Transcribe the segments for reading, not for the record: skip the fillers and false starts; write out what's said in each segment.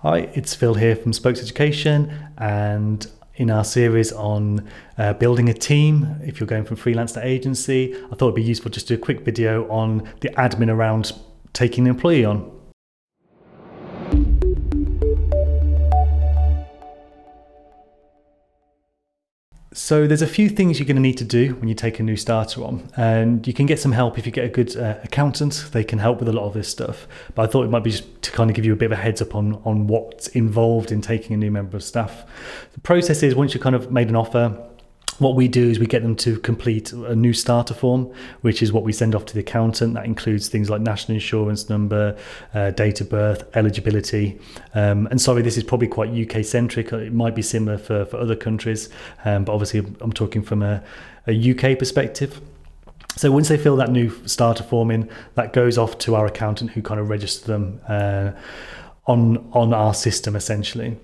Hi, it's Phil here from Spokes Education, and in our series on building a team, if you're going from freelance to agency, I thought it'd be useful just to do a quick video on the admin around taking an employee on. So there's a few things you're going to need to do when you take a new starter on, and you can get some help if you get a good accountant. They can help with a lot of this stuff, but I thought it might be just to kind of give you a bit of a heads up on what's involved in taking a new member of staff. The process is, once you've kind of made an offer, what we do is we get them to complete a new starter form, which is what we send off to the accountant. That includes things like national insurance number, date of birth, eligibility. And sorry, this is probably quite UK centric. It might be similar for other countries, but obviously I'm talking from a UK perspective. So once they fill that new starter form in, that goes off to our accountant, who kind of register them on our system essentially.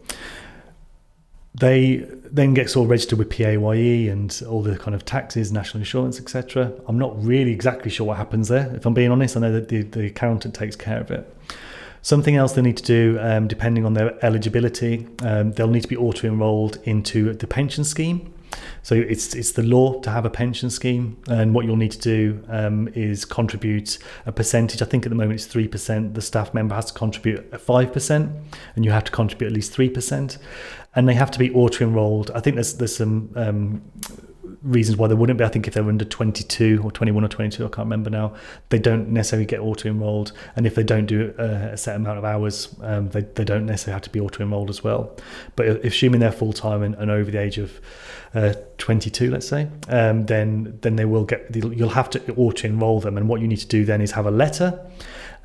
They then get all registered with PAYE and all the kind of taxes, national insurance, etc. I'm not really exactly sure what happens there, if I'm being honest. I know that the accountant takes care of it. Something else they need to do, depending on their eligibility, they'll need to be auto-enrolled into the pension scheme. So it's the law to have a pension scheme, and what you'll need to do is contribute a percentage. I think at the moment it's 3%. The staff member has to contribute 5%, and you have to contribute at least 3%. And they have to be auto-enrolled. I think there's some reasons why they wouldn't be. I think if they're under 22 or 21 or 22, I can't remember now, they don't necessarily get auto-enrolled. And if they don't do a set amount of hours, they don't necessarily have to be auto-enrolled as well. But assuming they're full-time and over the age of 22, let's say, then they will you'll have to auto-enroll them. And what you need to do then is have a letter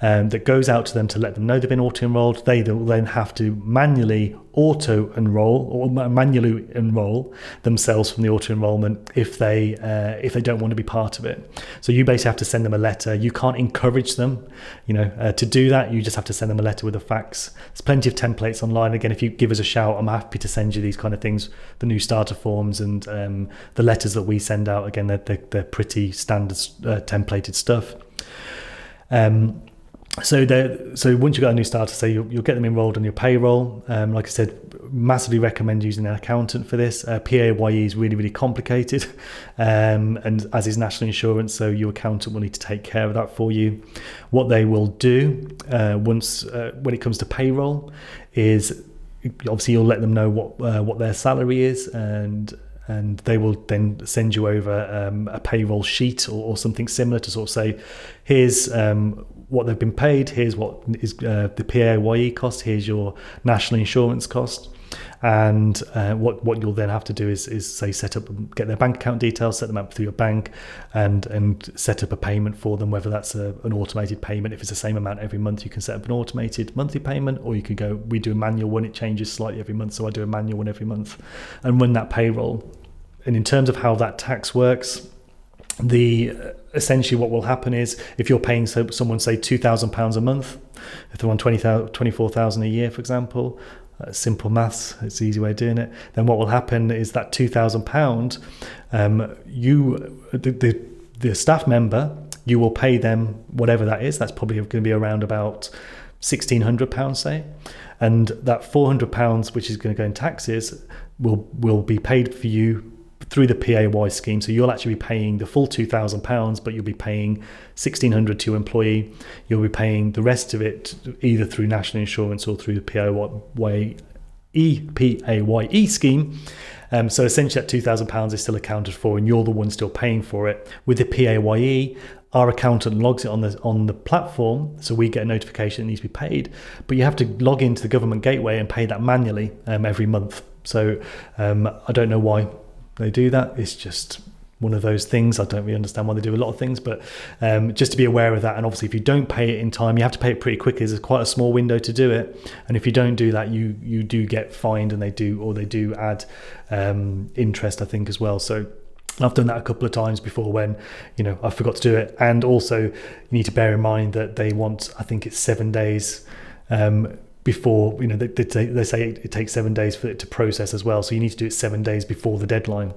that goes out to them to let them know they've been auto-enrolled. They will then have to manually auto-enroll or manually enroll themselves from the auto-enrollment if they don't want to be part of it. So you basically have to send them a letter. You can't encourage them, to do that. You just have to send them a letter with a fax. There's plenty of templates online. Again, if you give us a shout, I'm happy to send you these kind of things, the new starter forms and the letters that we send out. Again, they're pretty standard templated stuff. So once you've got a new starter, say you'll get them enrolled on your payroll. Like I said, massively recommend using an accountant for this. PAYE is really, really complicated, and as is national insurance, so your accountant will need to take care of that for you. What they will do when it comes to payroll is, obviously you'll let them know what their salary is, and they will then send you over a payroll sheet or something similar to sort of say, here's what they've been paid, here's what is the PAYE cost, here's your national insurance cost. And what you'll then have to do is say get their bank account details, set them up through your bank, and set up a payment for them, whether that's an automated payment. If it's the same amount every month, you can set up an automated monthly payment, or you could go, we do a manual one, it changes slightly every month, so I do a manual one every month and run that payroll. And in terms of how that tax works, essentially what will happen is, if you're paying someone say £2,000 a month, if they're on 24,000 a year, for example, simple maths, it's the easy way of doing it, then what will happen is that £2,000, the staff member, you will pay them whatever that is. That's probably going to be around about £1,600, say, and that £400, which is going to go in taxes, will be paid for you through the PAY scheme. So you'll actually be paying the full £2,000, but you'll be paying £1,600 to your employee. You'll be paying the rest of it either through national insurance or through the PAYE scheme. So essentially that £2,000 is still accounted for, and you're the one still paying for it. With the PAYE, our accountant logs it on the platform, so we get a notification it needs to be paid, but you have to log into the government gateway and pay that manually every month. So I don't know why they do that. It's just one of those things. I don't really understand why they do a lot of things, but just to be aware of that. And obviously if you don't pay it in time, you have to pay it pretty quickly. There's quite a small window to do it, and if you don't do that, you do get fined, and they do add interest, I think, as well. So I've done that a couple of times before when I forgot to do it. And also you need to bear in mind that they want, I think it's 7 days before, they say it takes 7 days for it to process as well. So you need to do it 7 days before the deadline.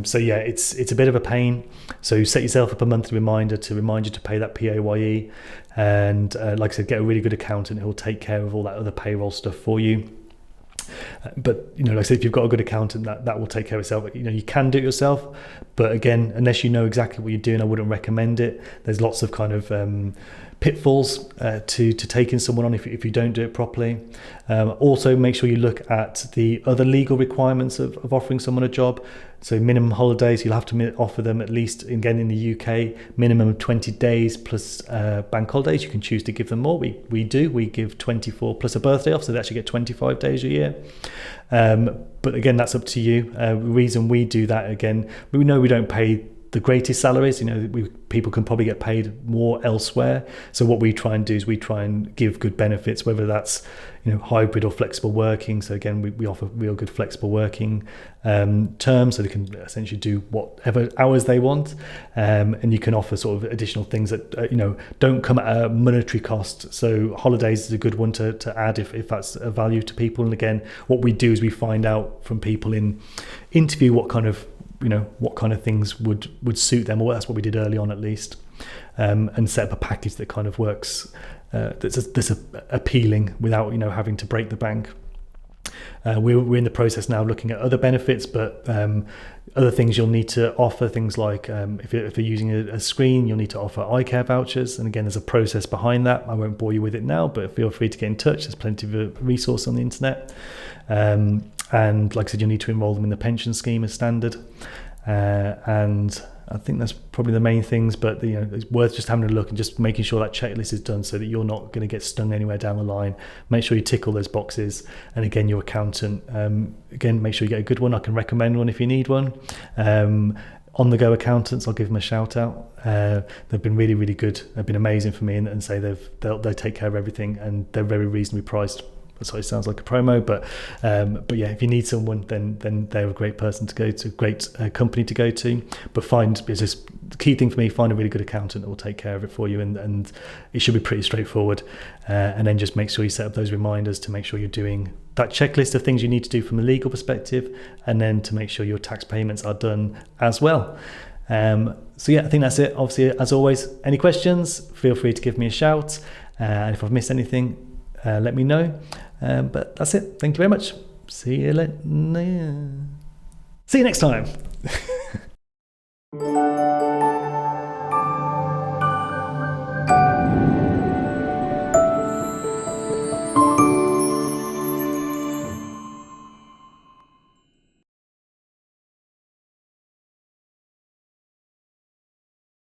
So yeah, it's a bit of a pain. So set yourself up a monthly reminder to remind you to pay that PAYE. And like I said, get a really good accountant who will take care of all that other payroll stuff for you. But like I said, if you've got a good accountant, that will take care of itself. You can do it yourself, but again, unless you know exactly what you're doing, I wouldn't recommend it. There's lots of kind of pitfalls to taking someone on if you don't do it properly. Also, make sure you look at the other legal requirements of offering someone a job. So minimum holidays, you'll have to offer them at least, again in the UK, minimum of 20 days plus bank holidays. You can choose to give them more. We give 24 plus a birthday off, so they actually get 25 days a year. But again, that's up to you. The reason we do that, again, we know we don't pay the greatest salaries. People can probably get paid more elsewhere. So what we try and do is we try and give good benefits, whether that's hybrid or flexible working. So again, we offer real good flexible working terms, so they can essentially do whatever hours they want, and you can offer sort of additional things that don't come at a monetary cost. So holidays is a good one to add if that's a value to people. And again, what we do is we find out from people in interview what kind of things would suit them, or that's what we did early on at least, and set up a package that kind of works, that's appealing without having to break the bank. We're in the process now looking at other benefits, but other things you'll need to offer, things like if you're using a screen, you'll need to offer eye care vouchers. And again, there's a process behind that. I won't bore you with it now, but feel free to get in touch. There's plenty of resource on the internet. And like I said, you'll need to enroll them in the pension scheme as standard. And I think that's probably the main things, but it's worth just having a look and just making sure that checklist is done so that you're not going to get stung anywhere down the line. Make sure you tick all those boxes. And again, your accountant, again, make sure you get a good one. I can recommend one if you need one. On the go accountants, I'll give them a shout out. They've been really, really good. They've been amazing for me, and say they take care of everything, and they're very reasonably priced. Sorry, it sounds like a promo, but yeah, if you need someone, then they're a great person to go to, great company to go to. But it's just the key thing for me, find a really good accountant that will take care of it for you, and it should be pretty straightforward. And then just make sure you set up those reminders to make sure you're doing that checklist of things you need to do from a legal perspective, and then to make sure your tax payments are done as well. So yeah, I think that's it. Obviously, as always, any questions, feel free to give me a shout. And if I've missed anything, let me know. But that's it. Thank you very much. See you next time.